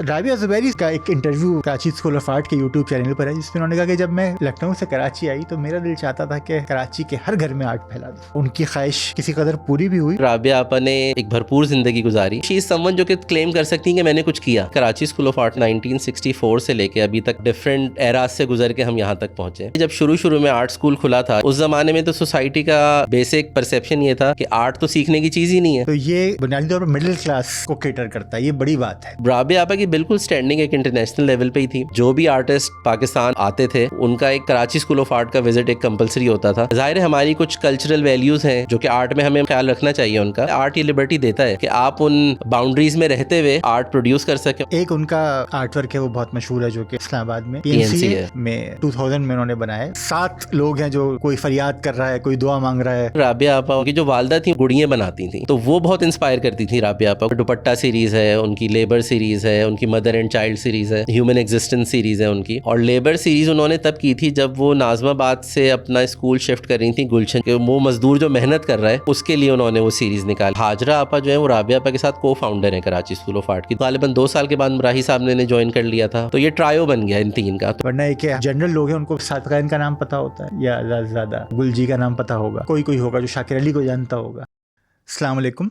رابعہ زبیری کا ایک interview Karachi school of art کے یوٹیوب چینل پر ہے جس میں انہوں نے کہا کہ جب میں لکھنؤ سے کراچی آئی تو میرا دل چاہتا تھا کہ کراچی کے ہر گھر میں آرٹ پھیلا دوں. ان کی خواہش کسی قدر پوری بھی ہوئی. رابعہ آپا نے ایک بھرپور زندگی گزاری. شی از سم ون جو کہ کلیم کر سکتی ہیں کہ میں نے کچھ کیا. کراچی اسکول آف آرٹ 1964 سے لے کے ابھی تک ڈفرینٹ ایراز سے گزر کے ہم یہاں تک پہنچے. جب شروع میں آرٹ اسکول کھلا تھا اس زمانے میں تو سوسائٹی کا بیسک پرسیپشن یہ تھا کہ آرٹ تو سیکھنے کی چیز ہی نہیں ہے. تو یہ بنیادی طور پر مڈل کلاس کو کیٹر کرتا ہے, یہ بڑی بات ہے. رابعہ آپا کی بالکل اسٹینڈنگ ایک انٹرنیشنل لیول پہ ہی تھی. جو بھی آرٹسٹ پاکستان آتے تھے ان کا ایک کراچی اسکول آف آرٹ کا وزٹ ایک کمپلسری ہوتا تھا. ظاہر ہے ہماری کچھ کلچرل ویلیوز ہیں جو کہ آرٹ میں ہمیں خیال رکھنا چاہیے. ان کا آرٹ یہ لبرٹی دیتا ہے کہ آپ ان باؤنڈریز میں رہتے ہوئے آرٹ پروڈیوس کر سکیں. ایک ان کا آرٹ ورک ہے وہ بہت مشہور ہے جو کہ اسلام آباد میں PNC میں 2000 میں انہوں نے بنایا ہے. 7 لوگ ہیں جو کوئی فریاد کر رہا ہے, کوئی دعا مانگ رہا ہے. رابعہ آپا کی جو والدہ تھیں گڑیاں بناتی تھیں تو وہ بہت انسپائر کرتی تھیں. رابعہ آپا دوپٹہ سیریز ہے, ان کی لیبر سیریز ہے, ان کی مدر اینڈ چائلڈ سیریز ہے, ہیومن ایگزسٹنس سیریز ہے ان کی. اور لیبر سیریز انہوں نے تب کی تھی جب وہ ناظم آباد سے اپنا اسکول شفٹ کر رہی تھیں گلشن, کہ وہ مزدور جو محنت کر رہا ہے اس کے لیے انہوں نے وہ سیریز نکالی. ہاجرہ آپا جو ہے وہ رابعہ آپا کے ساتھ کو فاؤنڈر ہیں کراچی اسکول آف آرٹ کی. غالباً 2 سال کے بعد مراحی صاحب نے جوائن کر لیا تھا تو یہ ٹرائیو بن گیا ان 3 کا. ورنہ ایک جنرل لوگ ہیں ان کو صادقین کا نام پتا ہوتا ہے یا زیادہ گلجی کا نام پتا ہوگا, کوئی ہوگا جو شاکر علی کو جانتا ہوگا. السلام علیکم.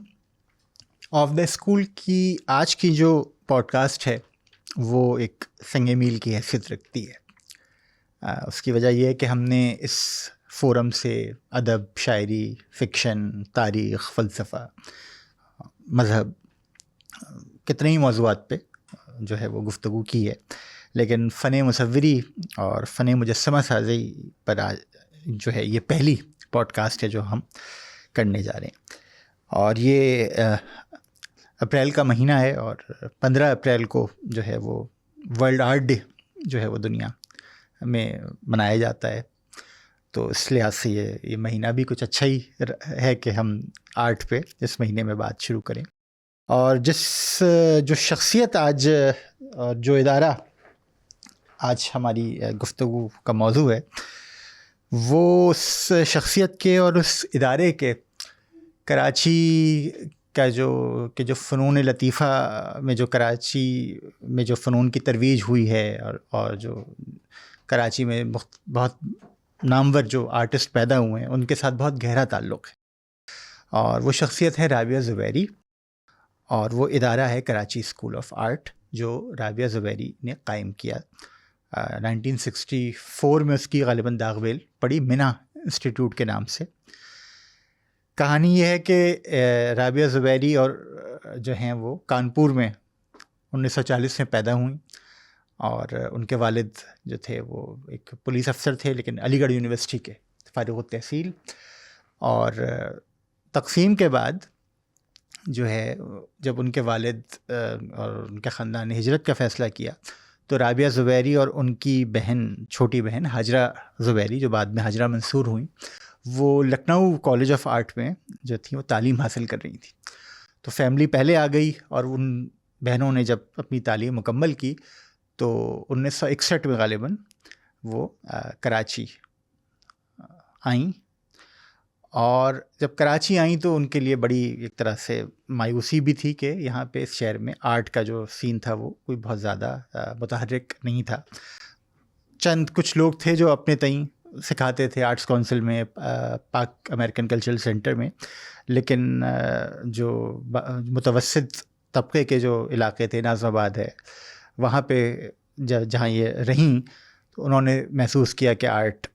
آف دا اسکول کی آج کی جو پوڈ کاسٹ ہے وہ ایک سنگ میل کی حیثیت رکھتی ہے. اس کی وجہ یہ ہے کہ ہم نے اس فورم سے ادب, شاعری, فکشن, تاریخ, فلسفہ, مذہب, کتنے ہی موضوعات پہ جو ہے وہ گفتگو کی ہے. لیکن فن مصوری اور فن مجسمہ سازی پر جو ہے یہ پہلی پوڈ کاسٹ ہے جو ہم کرنے جا رہے ہیں. اور یہ اپریل کا مہینہ ہے اور 15 اپریل کو جو ہے وہ ورلڈ آرٹ ڈے جو ہے وہ دنیا میں منایا جاتا ہے. تو اس لحاظ سے یہ مہینہ بھی کچھ اچھا ہی ہے کہ ہم آرٹ پہ اس مہینے میں بات شروع کریں. اور جو شخصیت آج اور جو ادارہ آج ہماری گفتگو کا موضوع ہے وہ اس شخصیت کے اور اس ادارے کے کراچی کا جو فنون لطیفہ میں جو کراچی میں جو فنون کی ترویج ہوئی ہے اور جو کراچی میں بہت نامور جو آرٹسٹ پیدا ہوئے ہیں ان کے ساتھ بہت گہرا تعلق ہے. اور وہ شخصیت ہے رابعہ زبیری اور وہ ادارہ ہے کراچی اسکول آف آرٹ جو رابعہ زبیری نے قائم کیا. 1964 میں اس کی غالباً داغ بیل پڑی منا انسٹیٹیوٹ کے نام سے. کہانی یہ ہے کہ رابعہ زبیری اور جو ہیں وہ کانپور میں 1940 میں پیدا ہوئیں اور ان کے والد جو تھے وہ ایک پولیس افسر تھے لیکن علی گڑھ یونیورسٹی کے فارغ التحصیل. اور تقسیم کے بعد جو ہے جب ان کے والد اور ان کے خاندان نے ہجرت کا فیصلہ کیا تو رابعہ زبیری اور ان کی چھوٹی بہن ہاجرہ زبیری جو بعد میں ہاجرہ منصور ہوئیں وہ لکھنؤ کالج آف آرٹ میں جو تھیں وہ تعلیم حاصل کر رہی تھیں. تو فیملی پہلے آ گئی اور ان بہنوں نے جب اپنی تعلیم مکمل کی تو 1961 میں غالباً وہ کراچی آئیں. اور جب کراچی آئیں تو ان کے لیے بڑی ایک طرح سے مایوسی بھی تھی کہ یہاں پہ اس شہر میں آرٹ کا جو سین تھا وہ کوئی بہت زیادہ متحرک نہیں تھا. چند کچھ لوگ تھے جو اپنے تئیں سکھاتے تھے آرٹس کونسل میں, پاک امریکن کلچرل سینٹر میں, لیکن جو متوسط طبقے کے جو علاقے تھے, ناظم آباد ہے, وہاں پہ جہاں یہ رہیں تو انہوں نے محسوس کیا کہ آرٹ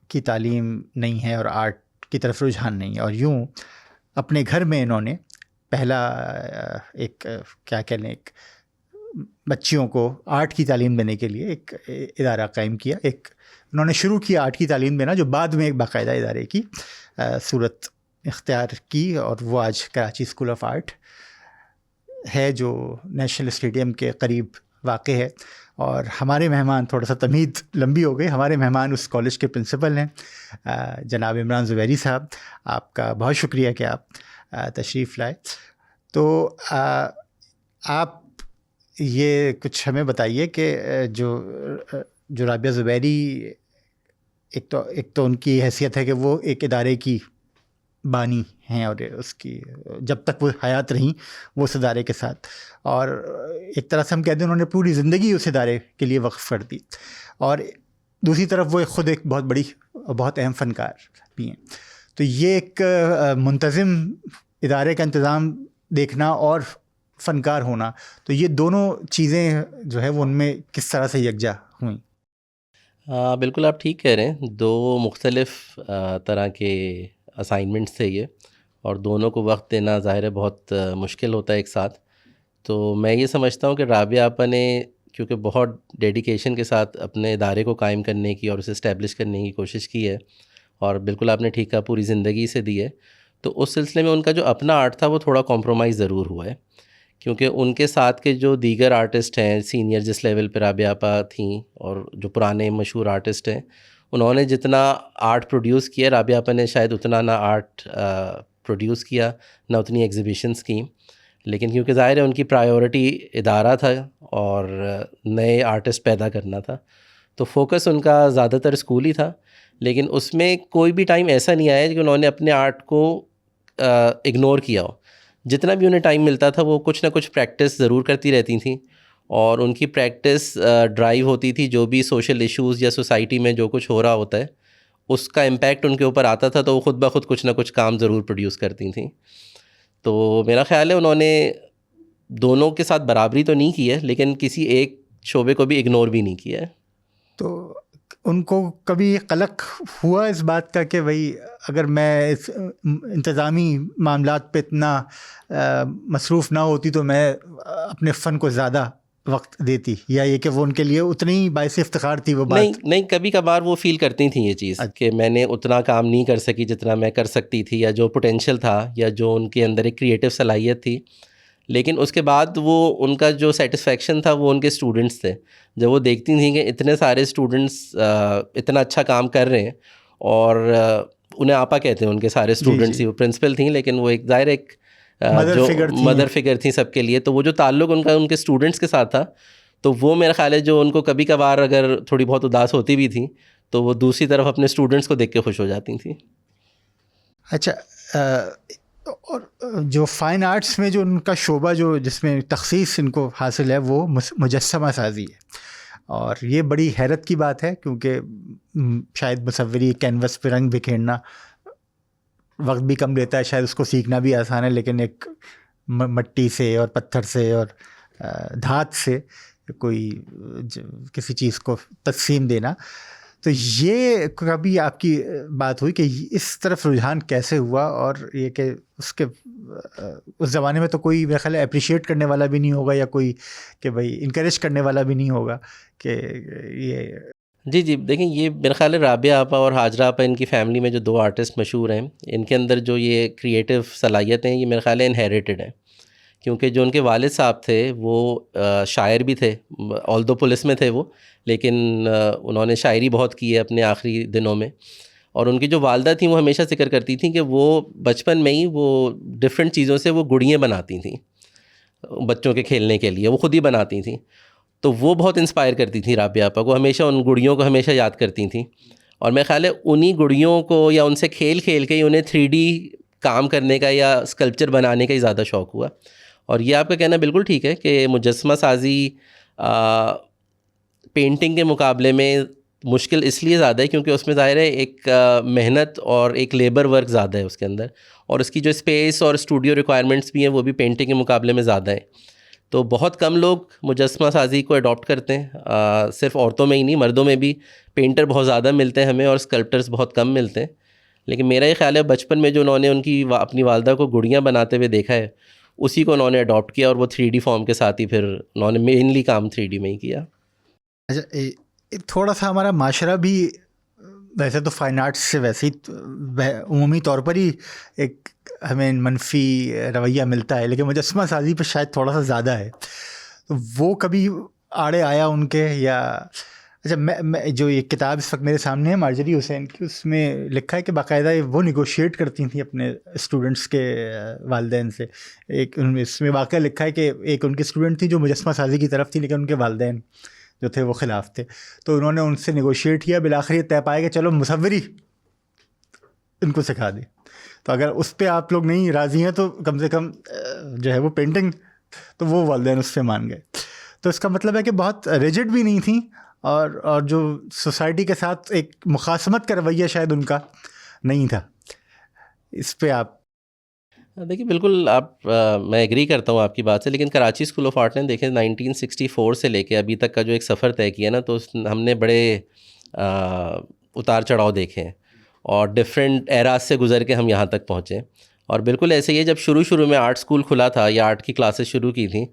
کی تعلیم نہیں ہے اور آرٹ کی طرف رجحان نہیں ہے. اور یوں اپنے گھر میں انہوں نے پہلا ایک کیا کہہ لیں ایک بچیوں کو آرٹ کی تعلیم دینے کے لیے ایک ادارہ قائم کیا. انہوں نے شروع کیا آرٹ کی تعلیم دینا جو بعد میں ایک باقاعدہ ادارے کی صورت اختیار کی اور وہ آج کراچی اسکول آف آرٹ ہے جو نیشنل اسٹیڈیم کے قریب واقع ہے. اور ہمارے مہمان, تھوڑا سا تمہید لمبی ہو گئی, ہمارے مہمان اس کالج کے پرنسپل ہیں جناب عمران زبیری صاحب. آپ کا بہت شکریہ کہ آپ تشریف لائے. تو آپ یہ کچھ ہمیں بتائیے کہ جو رابعہ زبیری ایک تو ان کی حیثیت ہے کہ وہ ایک ادارے کی بانی ہیں اور اس کی جب تک وہ حیات رہیں وہ اس ادارے کے ساتھ، اور ایک طرح سے ہم کہتے ہیں انہوں نے پوری زندگی اس ادارے کے لیے وقف کر دی، اور دوسری طرف وہ خود ایک بہت بڑی بہت اہم فنکار بھی ہیں. تو یہ ایک منتظم ادارے کا انتظام دیکھنا اور فنکار ہونا، تو یہ دونوں چیزیں جو ہے وہ ان میں کس طرح سے یکجا ہوئیں؟ بالکل آپ ٹھیک کہہ رہے ہیں، دو مختلف طرح کے اسائنمنٹس تھے یہ، اور دونوں کو وقت دینا ظاہر ہے بہت مشکل ہوتا ہے ایک ساتھ. تو میں یہ سمجھتا ہوں کہ رابعہ آپا نے کیونکہ بہت ڈیڈیکیشن کے ساتھ اپنے ادارے کو قائم کرنے کی اور اسے اسٹیبلش کرنے کی کوشش کی ہے، اور بالکل آپ نے ٹھیک کہا پوری زندگی سے دی ہے. تو اس سلسلے میں ان کا جو اپنا آرٹ تھا وہ تھوڑا کمپرومائز ضرور ہوا ہے، کیونکہ ان کے ساتھ کے جو دیگر آرٹسٹ ہیں سینئر جس لیول پہ رابعہ آپا تھیں اور جو پرانے مشہور آرٹسٹ ہیں، انہوں نے جتنا آرٹ پروڈیوس کیا رابعہ آپا نے شاید اتنا نہ آرٹ پروڈیوس کیا نہ اتنی ایگزیبیشنس کی. لیکن کیونکہ ظاہر ہے ان کی پرائیورٹی ادارہ تھا اور نئے آرٹسٹ پیدا کرنا تھا، تو فوکس ان کا زیادہ تر اسکول ہی تھا. لیکن اس میں کوئی بھی ٹائم ایسا نہیں آیا کہ انہوں نے اپنے آرٹ کو اگنور کیا ہو. جتنا بھی انہیں ٹائم ملتا تھا وہ کچھ نہ کچھ پریکٹس ضرور کرتی رہتی تھیں، اور ان کی پریکٹس ڈرائیو ہوتی تھی جو بھی سوشل ایشوز یا سوسائٹی میں جو کچھ ہو رہا ہوتا ہے اس کا امپیکٹ ان کے اوپر آتا تھا، تو وہ خود بخود کچھ نہ کچھ کام ضرور پروڈیوس کرتی تھیں. تو میرا خیال ہے انہوں نے دونوں کے ساتھ برابری تو نہیں کی ہے، لیکن کسی ایک شعبے کو بھی اگنور بھی نہیں کیا ہے. تو ان کو کبھی قلق ہوا اس بات کا کہ بھئی اگر میں اس انتظامی معاملات پہ اتنا مصروف نہ ہوتی تو میں اپنے فن کو زیادہ وقت دیتی، یا یہ کہ وہ ان کے لیے اتنی ہی باعث افتخار تھی وہ بات؟ نہیں کبھی کبھار وہ فیل کرتی تھیں یہ چیز کہ میں نے اتنا کام نہیں کر سکی جتنا میں کر سکتی تھی، یا جو پوٹینشیل تھا یا جو ان کے اندر ایک کریٹو صلاحیت تھی. لیکن اس کے بعد وہ ان کا جو سیٹسفیکشن تھا وہ ان کے اسٹوڈنٹس تھے. جب وہ دیکھتی تھیں کہ اتنے سارے اسٹوڈنٹس اتنا اچھا کام کر رہے ہیں، اور انہیں آپا کہتے ہیں ان کے سارے اسٹوڈنٹس ہی، وہ پرنسپل تھیں لیکن وہ ایک ظاہر ایک جو مدر فگر تھیں سب کے لیے، تو وہ جو تعلق ان کا ان کے اسٹوڈنٹس کے ساتھ تھا، تو وہ میرا خیال ہے جو ان کو کبھی کبھار اگر تھوڑی بہت اداس ہوتی بھی تھیں تو وہ دوسری طرف اپنے اسٹوڈنٹس کو دیکھ کے خوش ہو جاتی تھیں. اچھا، اور جو فائن آرٹس میں جو ان کا شعبہ جو جس میں تخصیص ان کو حاصل ہے وہ مجسمہ سازی ہے، اور یہ بڑی حیرت کی بات ہے کیونکہ شاید مصوری کینوس پہ رنگ بکھیرنا وقت بھی کم لیتا ہے، شاید اس کو سیکھنا بھی آسان ہے، لیکن ایک مٹی سے اور پتھر سے اور دھات سے کوئی کسی چیز کو تقسیم دینا، تو یہ کبھی آپ کی بات ہوئی کہ اس طرف رجحان کیسے ہوا؟ اور یہ کہ اس زمانے میں تو کوئی میرا خیال ہے اپریشیٹ کرنے والا بھی نہیں ہوگا، یا کوئی کہ بھائی انکریج کرنے والا بھی نہیں ہوگا کہ یہ. جی دیکھیں، یہ میرا خیال ہے رابعہ آپا اور حاجرہ آپا ان کی فیملی میں جو دو آرٹسٹ مشہور ہیں، ان کے اندر جو یہ کریٹو صلاحیت ہیں یہ میرا خیال ہے انہیریٹڈ ہیں. کیونکہ جو ان کے والد صاحب تھے وہ شاعر بھی تھے، آلدو پولیس میں تھے وہ، لیکن انہوں نے شاعری بہت کی ہے اپنے آخری دنوں میں. اور ان کی جو والدہ تھیں وہ ہمیشہ ذکر کرتی تھیں کہ وہ بچپن میں ہی وہ ڈفرینٹ چیزوں سے وہ گڑیاں بناتی تھیں بچوں کے کھیلنے کے لیے، وہ خود ہی بناتی تھیں. تو وہ بہت انسپائر کرتی تھیں رابعہ آپا کو، ہمیشہ ان گڑیوں کو ہمیشہ یاد کرتی تھیں. اور میرا خیال ہے انہی گڑیوں کو یا ان سے کھیل کھیل کے ہی انہیں 3D کام کرنے کا یا اسکلپچر بنانے کا ہی زیادہ شوق ہوا. اور یہ آپ کا کہنا بالکل ٹھیک ہے کہ مجسمہ سازی پینٹنگ کے مقابلے میں مشکل اس لیے زیادہ ہے کیونکہ اس میں ظاہر ہے ایک محنت اور ایک لیبر ورک زیادہ ہے اس کے اندر، اور اس کی جو اسپیس اور اسٹوڈیو ریکوائرمنٹس بھی ہیں وہ بھی پینٹنگ کے مقابلے میں زیادہ ہیں. تو بہت کم لوگ مجسمہ سازی کو اڈاپٹ کرتے ہیں، صرف عورتوں میں ہی نہیں مردوں میں بھی پینٹر بہت زیادہ ملتے ہیں ہمیں اور اسکلپٹرز بہت کم ملتے ہیں. لیکن میرا یہ خیال ہے بچپن میں جو انہوں نے ان کی اپنی والدہ کو گڑیاں بناتے ہوئے دیکھا ہے اسی کو انہوں نے اڈاپٹ کیا، اور وہ 3D فارم کے ساتھ ہی پھر انہوں نے مینلی کام 3D میں ہی کیا. اچھا، تھوڑا سا ہمارا معاشرہ بھی ویسے تو فائن آرٹس سے ویسے ہی عمومی طور پر ہی ایک ہمیں منفی رویہ ملتا ہے، لیکن مجسمہ سازی پہ شاید تھوڑا سا زیادہ ہے. تو وہ کبھی آڑے آیا ان کے یا؟ اچھا، میں جو یہ کتاب اس وقت میرے سامنے ہے مارجری حسین کی، اس میں لکھا ہے کہ باقاعدہ وہ نیگوشیٹ کرتی تھیں اپنے اسٹوڈنٹس کے والدین سے. ایک اس میں واقعہ لکھا ہے کہ ایک ان کی اسٹوڈنٹ تھی جو مجسمہ سازی کی طرف تھی، لیکن ان کے والدین جو تھے وہ خلاف تھے، تو انہوں نے ان سے نیگوشیٹ کیا، بالآخر یہ طے پایا کہ چلو مصوری ان کو سکھا دیں. تو اگر اس پہ آپ لوگ نہیں راضی ہیں تو کم سے کم جو ہے وہ پینٹنگ تو وہ والدین اس پہ مان گئے. تو اس کا مطلب ہے کہ بہت ریجڈ بھی نہیں تھیں اور جو سوسائٹی کے ساتھ ایک مخاصمت کا رویہ شاید ان کا نہیں تھا. اس پہ آپ دیکھیے بالکل آپ میں ایگری کرتا ہوں آپ کی بات سے, لیکن کراچی اسکول آف آرٹ نے دیکھیں 1964 سے لے کے ابھی تک کا جو ایک سفر طے کیا نا, تو ہم نے بڑے اتار چڑھاؤ دیکھے ہیں اور ڈفرینٹ ایراز سے گزر کے ہم یہاں تک پہنچے. اور بالکل ایسے ہی ہے, جب شروع میں آرٹ اسکول کھلا تھا یا آرٹ کی کلاسز شروع کی تھیں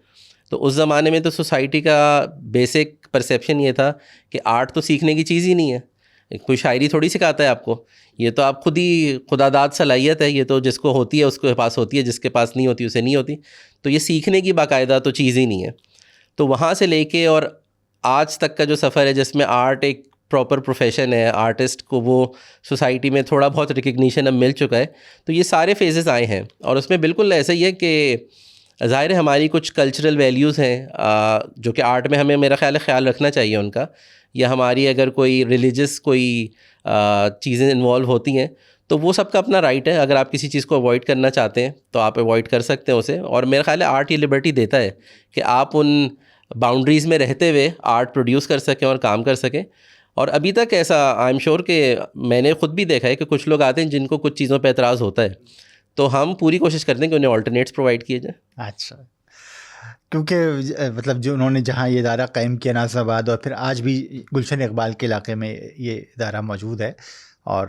تو اس زمانے میں تو سوسائٹی کا بیسک پرسیپشن یہ تھا کہ آرٹ تو سیکھنے کی چیز ہی نہیں ہے, کوئی شاعری تھوڑی سکھاتا ہے آپ کو, یہ تو آپ خود ہی خدا داد صلاحیت ہے, یہ تو جس کو ہوتی ہے اس کے پاس ہوتی ہے, جس کے پاس نہیں ہوتی اسے نہیں ہوتی, تو یہ سیکھنے کی باقاعدہ تو چیز ہی نہیں ہے. تو وہاں سے لے کے اور آج تک کا جو سفر ہے جس میں آرٹ ایک پراپر پروفیشن ہے, آرٹسٹ کو وہ سوسائٹی میں تھوڑا بہت ریکگنیشن اب مل چکا ہے, تو یہ سارے فیزز آئے ہیں. اور اس میں بالکل ایسا ہی ہے کہ ظاہر ہے ہماری کچھ کلچرل ویلیوز ہیں جو کہ آرٹ میں ہمیں میرا خیال رکھنا چاہیے ان کا, یا ہماری اگر کوئی ریلیجس کوئی چیزیں انوالو ہوتی ہیں تو وہ سب کا اپنا رائٹ ہے. اگر آپ کسی چیز کو اوائڈ کرنا چاہتے ہیں تو آپ اوائڈ کر سکتے ہیں اسے, اور میرا خیال ہے آرٹ یہ لبرٹی دیتا ہے کہ آپ ان باؤنڈریز میں رہتے ہوئے آرٹ پروڈیوس کر سکیں اور کام کر سکیں. اور ابھی تک ایسا آئی ایم شیور کہ میں نے خود بھی دیکھا ہے کہ کچھ لوگ آتے ہیں جن کو کچھ چیزوں پہ اعتراض ہوتا ہے, تو ہم پوری کوشش کرتے ہیں کہ انہیں آلٹرنیٹس پرووائڈ کیے جائیں. اچھا, کیونکہ مطلب جو انہوں نے جہاں یہ ادارہ قائم کیا ناظر آباد, اور پھر آج بھی گلشن اقبال کے علاقے میں یہ ادارہ موجود ہے, اور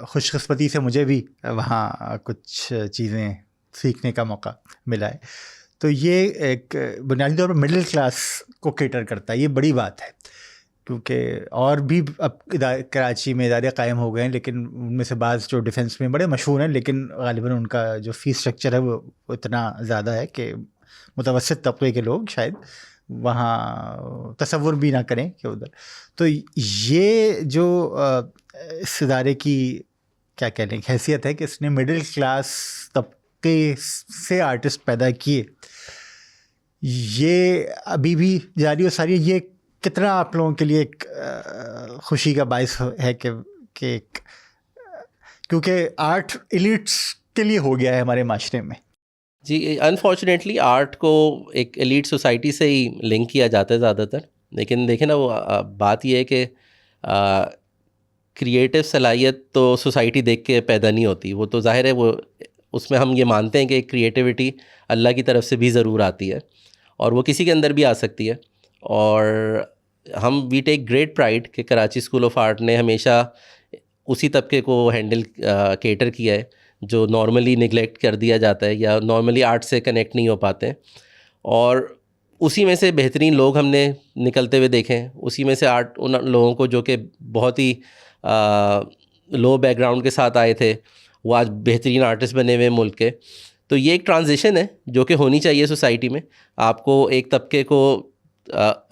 خوش قسمتی سے مجھے بھی وہاں کچھ چیزیں سیکھنے کا موقع ملا ہے. تو یہ ایک بنیادی طور پر مڈل کلاس کو کیٹر کرتا ہے, یہ بڑی بات ہے, کیونکہ اور بھی اب کراچی میں ادارے قائم ہو گئے ہیں, لیکن ان میں سے بعض جو ڈیفنس میں بڑے مشہور ہیں, لیکن غالباً ان کا جو فیس اسٹرکچر ہے وہ اتنا زیادہ ہے کہ متوسط طبقے کے لوگ شاید وہاں تصور بھی نہ کریں کہ ادھر. تو یہ جو اس ادارے کی کیا کہنے کی حیثیت ہے کہ اس نے مڈل کلاس طبقے سے آرٹسٹ پیدا کیے, یہ ابھی بھی جاری و ساری. یہ کتنا آپ لوگوں کے لیے ایک خوشی کا باعث ہے کہ کیونکہ آرٹ ایلیٹس کے لیے ہو گیا ہے ہمارے معاشرے میں. جی انفارچونیٹلی آرٹ کو ایک ایلیٹ سوسائٹی سے ہی لنک کیا جاتا ہے زیادہ تر, لیکن دیکھیں نا وہ بات یہ ہے کہ کریٹیو صلاحیت تو سوسائٹی دیکھ کے پیدا نہیں ہوتی, وہ تو ظاہر ہے وہ اس میں ہم یہ مانتے ہیں کہ کریٹیوٹی اللہ کی طرف سے بھی ضرور آتی ہے اور وہ کسی کے اندر بھی آ سکتی ہے. اور ہم وی ٹیک گریٹ پرائڈ کہ کراچی اسکول آف آرٹ نے ہمیشہ اسی طبقے کو ہینڈل کیٹر کیا ہے جو نارملی نگلیکٹ کر دیا جاتا ہے یا نارملی آرٹ سے کنیکٹ نہیں ہو پاتے ہیں, اور اسی میں سے بہترین لوگ ہم نے نکلتے ہوئے دیکھے ہیں. اسی میں سے آرٹ ان لوگوں کو جو کہ بہت ہی لو بیک گراؤنڈ کے ساتھ آئے تھے وہ آج بہترین آرٹسٹ بنے ہوئے ملک کے. تو یہ ایک ٹرانزیشن ہے جو کہ ہونی چاہیے سوسائٹی میں. آپ کو ایک طبقے کو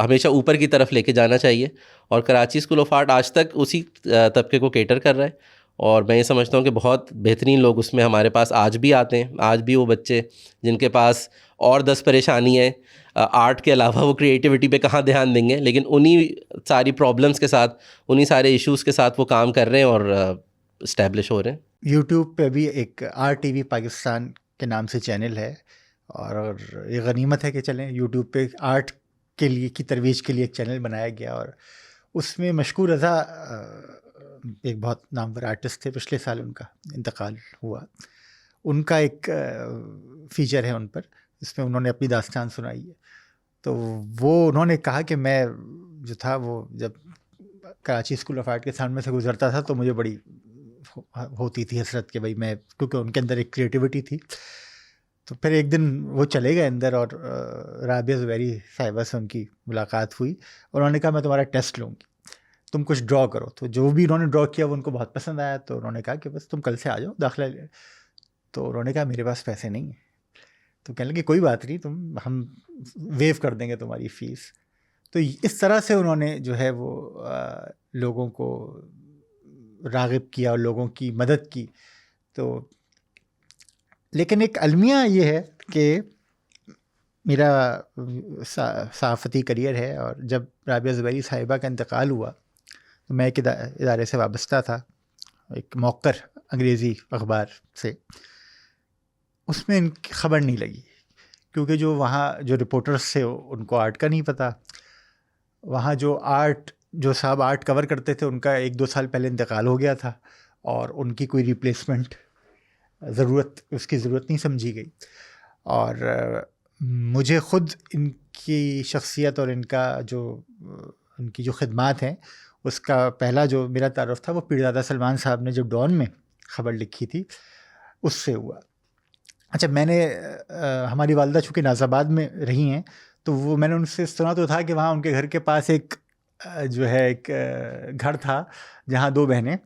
ہمیشہ اوپر کی طرف لے کے جانا چاہیے, اور کراچی اسکول آف آرٹ آج تک اسی طبقے کو کیٹر کر رہا ہے. اور میں یہ سمجھتا ہوں کہ بہت بہترین لوگ اس میں ہمارے پاس آج بھی آتے ہیں. آج بھی وہ بچے جن کے پاس اور 10 پریشانی ہیں آرٹ کے علاوہ, وہ کریٹیوٹی پہ کہاں دھیان دیں گے, لیکن انہی ساری پرابلمس کے ساتھ انہی سارے ایشوز کے ساتھ وہ کام کر رہے ہیں اور اسٹیبلش ہو رہے ہیں. یوٹیوب پہ بھی ایک RTV پاکستان کے نام سے چینل ہے, اور یہ غنیمت ہے کہ چلیں یوٹیوب پہ آرٹ کے لیے کی ترویج کے لیے ایک چینل بنایا گیا, اور اس میں مشکور رضا ایک بہت نامور آرٹسٹ تھے, پچھلے سال ان کا انتقال ہوا. ان کا ایک فیچر ہے ان پر, اس میں انہوں نے اپنی داستان سنائی ہے. تو وہ انہوں نے کہا کہ میں جو تھا وہ جب کراچی اسکول آف آرٹ کے سامنے سے گزرتا تھا تو مجھے بڑی ہوتی تھی حسرت کہ بھائی میں, کیونکہ ان کے اندر ایک کریٹیوٹی تھی. تو پھر ایک دن وہ چلے گئے اندر, اور رابعہ زبیری صاحبہ سے ان کی ملاقات ہوئی, اور انہوں نے کہا میں تمہارا ٹیسٹ لوں گی, تم کچھ ڈرا کرو. تو جو بھی انہوں نے ڈرا کیا وہ ان کو بہت پسند آیا, تو انہوں نے کہا کہ بس تم کل سے آ جاؤ داخلہ لے. تو انہوں نے کہا میرے پاس پیسے نہیں ہیں. تو کہنے لگے کوئی بات نہیں, ہم ویو کر دیں گے تمہاری فیس. تو اس طرح سے انہوں نے جو ہے وہ لوگوں کو راغب کیا اور لوگوں کی مدد کی. تو لیکن ایک المیہ یہ ہے کہ میرا صحافتی کریئر ہے, اور جب رابعہ زبیری صاحبہ کا انتقال ہوا تو میں ایک ادارے سے وابستہ تھا, ایک موقر انگریزی اخبار سے، اس میں ان کی خبر نہیں لگی، کیونکہ جو وہاں جو رپورٹرز تھے ان کو آرٹ کا نہیں پتہ. وہاں جو صاحب آرٹ کور کرتے تھے ان کا 1-2 سال پہلے انتقال ہو گیا تھا، اور ان کی کوئی ریپلیسمنٹ اس کی ضرورت نہیں سمجھی گئی. اور مجھے خود ان کی شخصیت اور ان کی جو خدمات ہیں اس کا پہلا جو میرا تعارف تھا وہ پیرزادہ سلمان صاحب نے جب ڈان میں خبر لکھی تھی اس سے ہوا. اچھا، میں نے ہماری والدہ چونکہ ناز آباد میں رہی ہیں تو وہ میں نے ان سے سنا تو تھا کہ وہاں ان کے گھر کے پاس ایک گھر تھا جہاں 2 بہنیں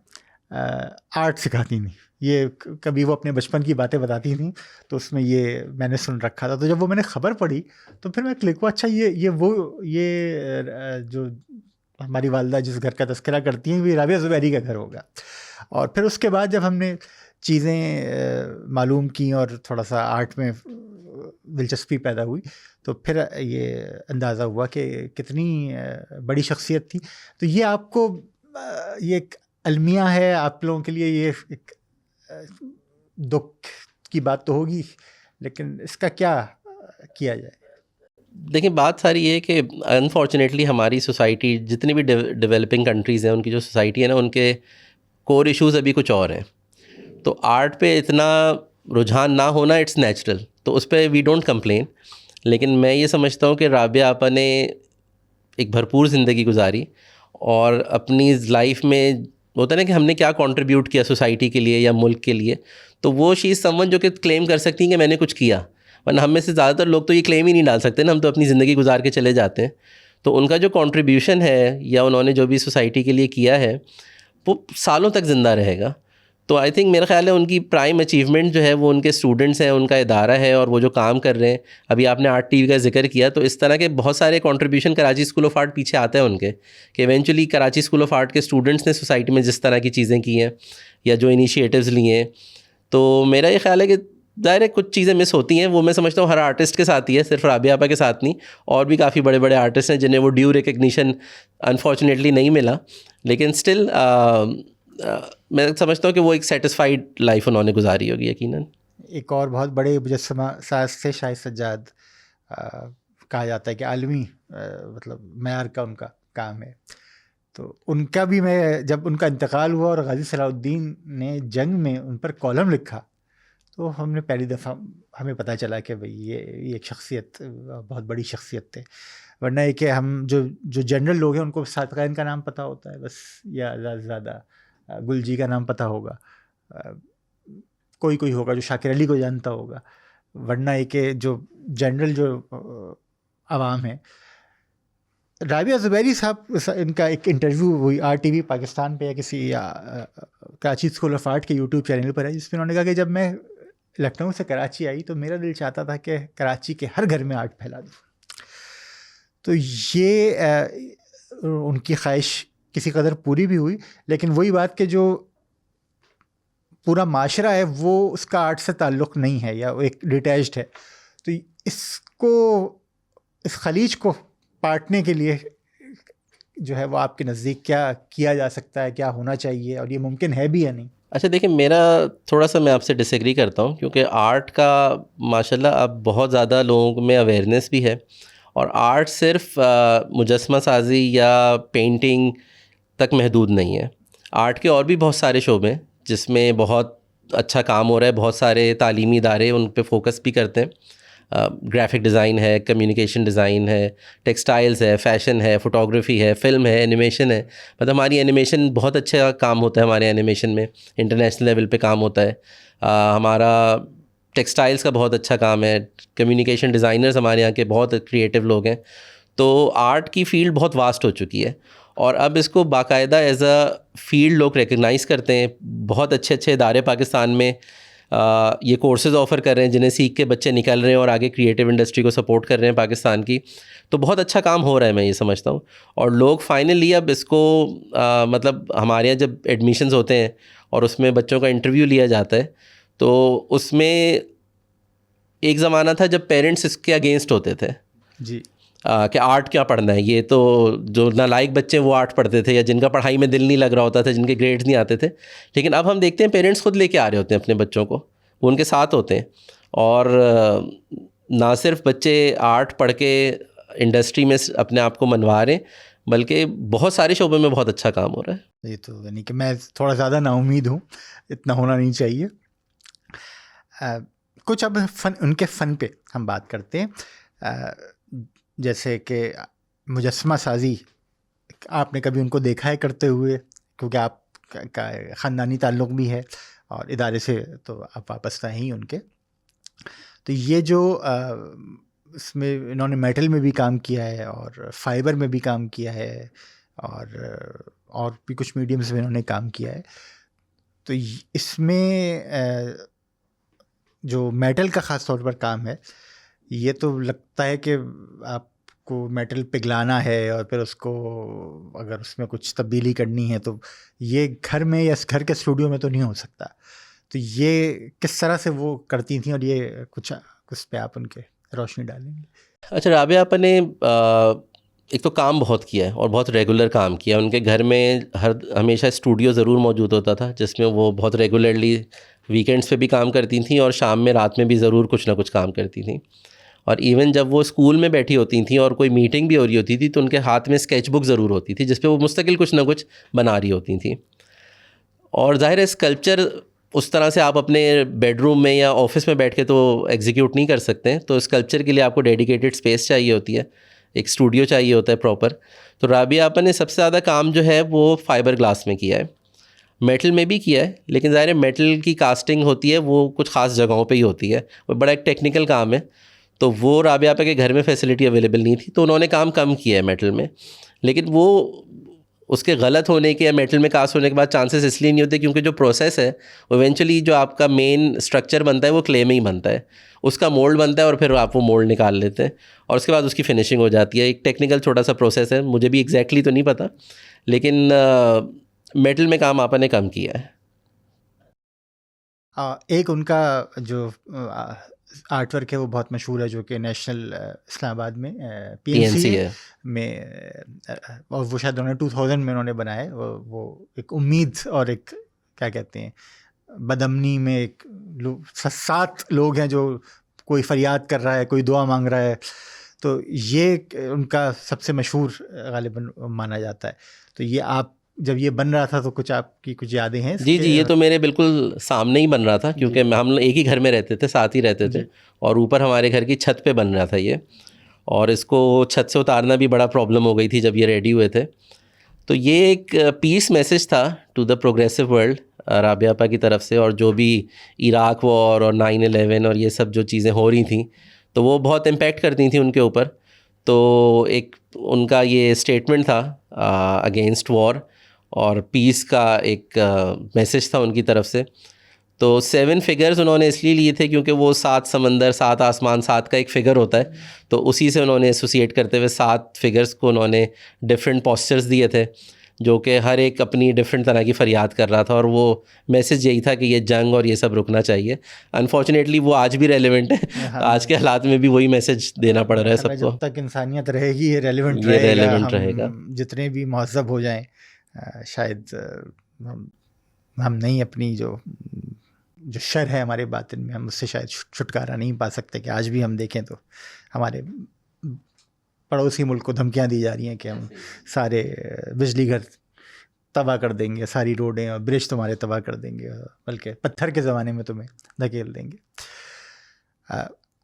آرٹ سکھاتی تھیں. یہ کبھی وہ اپنے بچپن کی باتیں بتاتی تھیں تو اس میں یہ میں نے سن رکھا تھا. تو جب وہ میں نے خبر پڑھی تو پھر میں کلک ہوا، اچھا یہ جو ہماری والدہ جس گھر کا تذکرہ کرتی ہیں یہ رابعہ زبیری کا گھر ہوگا. اور پھر اس کے بعد جب ہم نے چیزیں معلوم کیں اور تھوڑا سا آرٹ میں دلچسپی پیدا ہوئی تو پھر یہ اندازہ ہوا کہ کتنی بڑی شخصیت تھی. تو یہ آپ کو یہ ایک المیہ ہے آپ لوگوں کے لیے، یہ ایک دکھ کی بات تو ہوگی، لیکن اس کا کیا کیا جائے؟ دیکھیں، بات ساری یہ ہے کہ انفارچونیٹلی ہماری سوسائٹی جتنی بھی ڈیولپنگ کنٹریز ہیں ان کی جو سوسائٹی ہے نا، ان کے کور ایشوز ابھی کچھ اور ہیں. تو آرٹ پہ اتنا رجحان نہ ہونا اٹس نیچرل، تو اس پہ وی ڈونٹ کمپلین. لیکن میں یہ سمجھتا ہوں کہ رابعہ آپا نے ایک بھرپور زندگی گزاری اور اپنی لائف میں ہوتا ہے نا کہ ہم نے کیا کنٹریبیوٹ کیا سوسائٹی کے لیے یا ملک کے لیے، تو وہ شی از سم ون جو کہ کلیم کر سکتی ہیں کہ میں نے کچھ کیا. ورنہ ہم میں سے زیادہ تر لوگ تو یہ کلیم ہی نہیں ڈال سکتے نا، ہم تو اپنی زندگی گزار کے چلے جاتے ہیں. تو ان کا جو کنٹریبیوشن ہے یا انہوں نے جو بھی سوسائٹی کے لیے کیا ہے وہ سالوں تک زندہ رہے گا. تو آئی تھنک میرا خیال ہے ان کی پرائم اچیومنٹ جو ہے وہ ان کے اسٹوڈنٹس ہیں، ان کا ادارہ ہے اور وہ جو کام کر رہے ہیں. ابھی آپ نے آرٹ ٹی وی کا ذکر کیا، تو اس طرح کے بہت سارے contribution Karachi school of art پیچھے آتے ہیں ان کے، کہ eventually Karachi school of art کے اسٹوڈنٹس نے سوسائٹی میں جس طرح کی چیزیں کی ہیں یا جو انیشیٹیوز لیے ہیں. تو میرا یہ خیال ہے کہ ظاہر ہے کچھ چیزیں مس ہوتی ہیں، وہ میں سمجھتا ہوں ہر آرٹسٹ کے ساتھ ہی ہے، صرف رابعہ آپا کے ساتھ نہیں. اور بھی کافی بڑے بڑے آرٹسٹ ہیں جنہیں وہ ڈیو ریکگنیشن انفارچونیٹلی نہیں ملا، لیکن اسٹل میں سمجھتا ہوں کہ وہ ایک سیٹسفائیڈ لائف انہوں نے گزاری ہوگی یقیناً. ایک اور بہت بڑے مجسمہ ساز سے شاہد سجاد کہا جاتا ہے کہ عالمی مطلب معیار کا ان کا کام ہے. تو ان کا بھی میں جب ان کا انتقال ہوا اور غازی صلاح الدین نے جنگ میں ان پر کالم لکھا تو ہم نے پہلی دفعہ ہمیں پتہ چلا کہ بھئی یہ ایک شخصیت بہت بڑی شخصیت تھے. ورنہ یہ کہ ہم جو جنرل لوگ ہیں ان کو صادقین کا نام پتہ ہوتا ہے بس، یا زیادہ گل جی کا نام پتہ ہوگا، کوئی ہوگا جو شاکر علی کو جانتا ہوگا. ورنہ یہ کہ جو جنرل جو عوام ہیں. رابعہ زبیری صاحب ان کا ایک انٹرویو ہوئی آر ٹی وی پاکستان پہ یا کسی کراچی اسکول آف آرٹ کے یوٹیوب چینل پر ہے، جس میں انہوں نے کہا کہ جب میں لکھنؤ سے کراچی آئی تو میرا دل چاہتا تھا کہ کراچی کے ہر گھر میں آرٹ پھیلا دوں. تو یہ ان کی خواہش کسی قدر پوری بھی ہوئی، لیکن وہی بات کہ جو پورا معاشرہ ہے وہ اس کا آرٹ سے تعلق نہیں ہے یا وہ ایک ڈیٹیچڈ ہے. تو اس خلیج کو پاٹنے کے لیے جو ہے وہ آپ کے نزدیک کیا کیا جا سکتا ہے، کیا ہونا چاہیے، اور یہ ممکن ہے بھی یا نہیں؟ اچھا دیکھیں، میرا تھوڑا سا میں آپ سے ڈس ایگری کرتا ہوں، کیونکہ آرٹ کا ماشاءاللہ اب بہت زیادہ لوگوں میں اویئرنیس بھی ہے. اور آرٹ صرف مجسمہ سازی یا پینٹنگ تک محدود نہیں ہے. آرٹ کے اور بھی بہت سارے شعبے ہیں جس میں بہت اچھا کام ہو رہا ہے. بہت سارے تعلیمی ادارے ان پہ فوکس بھی کرتے ہیں. گرافک ڈیزائن ہے، کمیونیکیشن ڈیزائن ہے، ٹیکسٹائلز ہے، فیشن ہے، فوٹوگرافی ہے، فلم ہے، اینیمیشن ہے. مطلب ہماری اینیمیشن بہت اچھا کام ہوتا ہے، ہمارے اینیمیشن میں انٹرنیشنل لیول پہ کام ہوتا ہے. ہمارا ٹیکسٹائلز کا بہت اچھا کام ہے. کمیونیکیشن ڈیزائنرز ہمارے یہاں کے بہت کریٹیو لوگ ہیں. تو آرٹ کی فیلڈ بہت واسٹ ہو چکی ہے اور اب اس کو باقاعدہ ایز اے فیلڈ لوگ ریکگنائز کرتے ہیں. بہت اچھے اچھے ادارے پاکستان میں یہ کورسز آفر کر رہے ہیں جنہیں سیکھ کے بچے نکل رہے ہیں اور آگے کریٹیو انڈسٹری کو سپورٹ کر رہے ہیں پاکستان کی. تو بہت اچھا کام ہو رہا ہے، میں یہ سمجھتا ہوں. اور لوگ فائنلی اب اس کو مطلب ہمارے یہاں جب ایڈمیشنز ہوتے ہیں اور اس میں بچوں کا انٹرویو لیا جاتا ہے تو اس میں ایک زمانہ تھا جب پیرنٹس اس کے اگینسٹ ہوتے تھے. جی. کہ آرٹ کیا پڑھنا ہے. یہ تو جو نالائق بچے وہ آرٹ پڑھتے تھے یا جن کا پڑھائی میں دل نہیں لگ رہا ہوتا تھا, جن کے گریڈز نہیں آتے تھے. لیکن اب ہم دیکھتے ہیں پیرنٹس خود لے کے آ رہے ہوتے ہیں اپنے بچوں کو, وہ ان کے ساتھ ہوتے ہیں, اور نہ صرف بچے آرٹ پڑھ کے انڈسٹری میں اپنے آپ کو منوا رہے ہیں, بلکہ بہت سارے شعبے میں بہت اچھا کام ہو رہا ہے. یہ تو یعنی کہ میں تھوڑا زیادہ نا امید ہوں, اتنا ہونا نہیں چاہیے. کچھ اب ان کے فن پہ ہم بات کرتے ہیں. جیسے کہ مجسمہ سازی, آپ نے کبھی ان کو دیکھا ہے کرتے ہوئے؟ کیونکہ آپ کا خاندانی تعلق بھی ہے اور ادارے سے تو آپ وابستہ ہیں ان کے. تو یہ جو اس میں انہوں نے میٹل میں بھی کام کیا ہے اور فائبر میں بھی کام کیا ہے اور بھی کچھ میڈیمز میں انہوں نے کام کیا ہے. تو اس میں جو میٹل کا خاص طور پر کام ہے, یہ تو لگتا ہے کہ آپ کو میٹل پگھلانا ہے اور پھر اس کو اگر اس میں کچھ تبدیلی کرنی ہے تو یہ گھر میں یا گھر کے اسٹوڈیو میں تو نہیں ہو سکتا. تو یہ کس طرح سے وہ کرتی تھیں, اور یہ کچھ پہ آپ ان کے روشنی ڈالیں گے؟ اچھا, رابعہ آپا نے ایک تو کام بہت کیا ہے اور بہت ریگولر کام کیا. ان کے گھر میں ہمیشہ اسٹوڈیو ضرور موجود ہوتا تھا, جس میں وہ بہت ریگولرلی ویکینڈس پہ بھی کام کرتی تھیں اور شام میں رات میں بھی ضرور کچھ نہ کچھ کام کرتی تھیں. اور ایون جب وہ اسکول میں بیٹھی ہوتی تھیں اور کوئی میٹنگ بھی ہو رہی ہوتی تھی تو ان کے ہاتھ میں اسکیچ بک ضرور ہوتی تھی, جس پہ وہ مستقل کچھ نہ کچھ بنا رہی ہوتی تھیں. اور ظاہر ہے اسکلپچر اس طرح سے آپ اپنے بیڈ روم میں یا آفس میں بیٹھ کے تو ایگزیکیوٹ نہیں کر سکتے, تو اسکلپچر کے لیے آپ کو ڈیڈیکیٹڈ اسپیس چاہیے ہوتی ہے, ایک اسٹوڈیو چاہیے ہوتا ہے پراپر. تو رابعہ آپا نے سب سے زیادہ کام جو ہے وہ فائبر گلاس میں کیا ہے, میٹل میں بھی کیا ہے, لیکن ظاہر ہے میٹل کی کاسٹنگ ہوتی ہے وہ کچھ خاص جگہوں پہ ہی ہوتی ہے, وہ بڑا ایک ٹیکنیکل کام ہے. تو وہ رابعہ آپا کے گھر میں فیسلٹی اویلیبل نہیں تھی, تو انہوں نے کام کم کیا ہے میٹل میں. لیکن وہ اس کے غلط ہونے کے یا میٹل میں کاسٹ ہونے کے بعد چانسز اس لیے نہیں ہوتے کیونکہ جو پروسیس ہے وہ ایونچولی جو آپ کا مین اسٹرکچر بنتا ہے وہ کلے میں ہی بنتا ہے, اس کا مولڈ بنتا ہے اور پھر آپ وہ مولڈ نکال لیتے ہیں اور اس کے بعد اس کی فنیشنگ ہو جاتی ہے. ایک ٹیکنیکل چھوٹا سا پروسیس ہے, مجھے بھی ایگزیکٹلی تو نہیں پتہ, لیکن میٹل میں کام آپ نے کم کیا ہے. ایک ان کا جو آرٹ ورک ہے وہ بہت مشہور ہے, جو کہ نیشنل اسلام آباد میں پی این سی میں, اور وہ شاید 2000 میں انہوں نے بنایا. وہ ایک امید اور ایک کیا کہتے ہیں بدامنی میں ایک 7 لوگ ہیں جو کوئی فریاد کر رہا ہے, کوئی دعا مانگ رہا ہے. تو یہ ان کا سب سے مشہور غالباً مانا جاتا ہے. تو یہ آپ جب یہ بن رہا تھا تو کچھ آپ کی کچھ یادیں ہیں؟ جی یہ تو میرے بالکل سامنے ہی بن رہا تھا, کیونکہ ہم ایک ہی گھر میں رہتے تھے, ساتھ ہی رہتے تھے, اور اوپر ہمارے گھر کی چھت پہ بن رہا تھا یہ, اور اس کو چھت سے اتارنا بھی بڑا پرابلم ہو گئی تھی جب یہ ریڈی ہوئے تھے. تو یہ ایک پیس میسج تھا to the progressive world Rabia Apa کی طرف سے, اور جو بھی عراق وار اور 9/11 اور یہ سب جو چیزیں ہو رہی تھیں تو وہ بہت امپیکٹ کرتی تھیں ان کے اوپر. تو ایک ان کا یہ اسٹیٹمنٹ تھا اگینسٹ وار اور پیس کا ایک میسج تھا ان کی طرف سے. تو 7 فگرز انہوں نے اس لیے لیے تھے کیونکہ وہ 7 سمندر 7 آسمان 7 کا ایک فگر ہوتا ہے, تو اسی سے انہوں نے ایسوسیٹ کرتے ہوئے 7 فگرز کو انہوں نے ڈفرینٹ پوسچرز دیے تھے, جو کہ ہر ایک اپنی ڈفرینٹ طرح کی فریاد کر رہا تھا, اور وہ میسج یہی تھا کہ یہ جنگ اور یہ سب رکنا چاہیے. انفارچونیٹلی وہ آج بھی ریلیونٹ ہے, آج کے حالات میں بھی وہی میسج دینا پڑ رہا ہے سب کو. جب تک انسانیت رہے گی یہ ریلیونٹ رہے گا. جتنے بھی مہذب ہو جائیں شاید ہم نہیں اپنی جو شر ہے ہمارے باطن میں, ہم اس سے شاید چھٹکارا نہیں پا سکتے. کہ آج بھی ہم دیکھیں تو ہمارے پڑوسی ملک کو دھمکیاں دی جا رہی ہیں کہ ہم سارے بجلی گھر تباہ کر دیں گے, ساری روڈیں اور برج تمہارے تباہ کر دیں گے, بلکہ پتھر کے زمانے میں تمہیں دھکیل دیں گے.